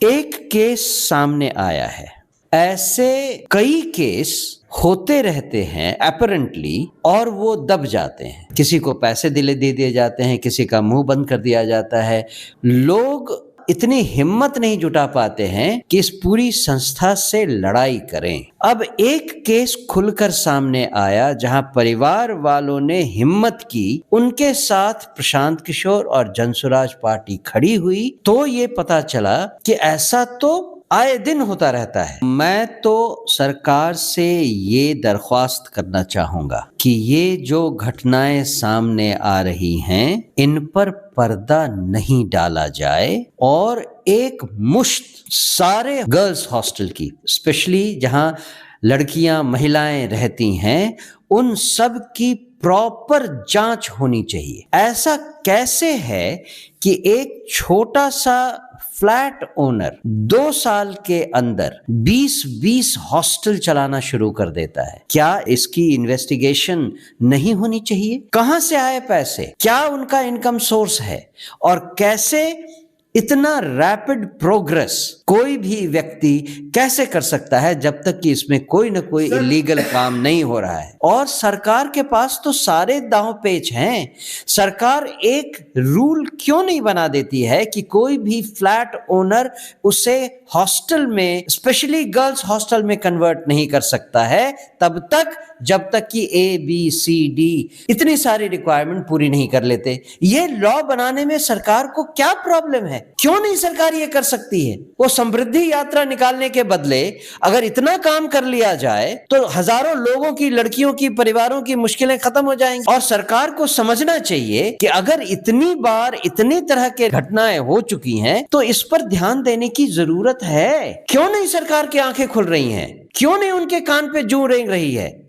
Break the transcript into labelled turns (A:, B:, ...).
A: एक केस सामने आया है। ऐसे कई केस होते रहते हैं अपरेंटली, और वो दब जाते हैं। किसी को पैसे दे दिए जाते हैं, किसी का मुंह बंद कर दिया जाता है। लोग इतनी हिम्मत नहीं जुटा पाते हैं कि इस पूरी संस्था से लड़ाई करें। अब एक केस खुलकर सामने आया जहां परिवार वालों ने हिम्मत की, उनके साथ प्रशांत किशोर और जनसुराज पार्टी खड़ी हुई, तो ये पता चला कि ऐसा तो आए दिन होता रहता है। मैं तो सरकार से ये दरख्वास्त करना चाहूंगा कि ये जो घटनाएं सामने आ रही हैं, इन पर पर्दा नहीं डाला जाए और एक मुश्त सारे गर्ल्स हॉस्टल की, स्पेशली जहां लड़कियां महिलाएं रहती हैं, उन सब की प्रॉपर जांच होनी चाहिए। ऐसा कैसे है कि एक छोटा सा फ्लैट ओनर 2 साल के अंदर 20-20 हॉस्टल चलाना शुरू कर देता है? क्या इसकी इन्वेस्टिगेशन नहीं होनी चाहिए? कहां से आए पैसे? क्या उनका इनकम सोर्स है? और कैसे इतना रैपिड प्रोग्रेस कोई भी व्यक्ति कैसे कर सकता है जब तक कि इसमें कोई ना कोई इलीगल काम नहीं हो रहा है? और सरकार के पास तो सारे दांव पेच हैं। सरकार एक रूल क्यों नहीं बना देती है कि कोई भी फ्लैट ओनर उसे हॉस्टल में, स्पेशली गर्ल्स हॉस्टल में कन्वर्ट नहीं कर सकता है तब तक जब तक कि ABCD इतनी सारी रिक्वायरमेंट पूरी नहीं कर लेते। ये लॉ बनाने में सरकार को क्या प्रॉब्लम है? क्यों नहीं सरकार ये कर सकती है? वो समृद्धि यात्रा निकालने के बदले अगर इतना काम कर लिया जाए तो हजारों लोगों की, लड़कियों की, परिवारों की मुश्किलें खत्म हो जाएंगी। और सरकार को समझना चाहिए कि अगर इतनी बार इतनी तरह के घटनाएं हो चुकी हैं तो इस पर ध्यान देने की जरूरत है। क्यों नहीं सरकार की आंखें खुल रही हैं? क्यों नहीं उनके कान पे जूं रेंग रही है?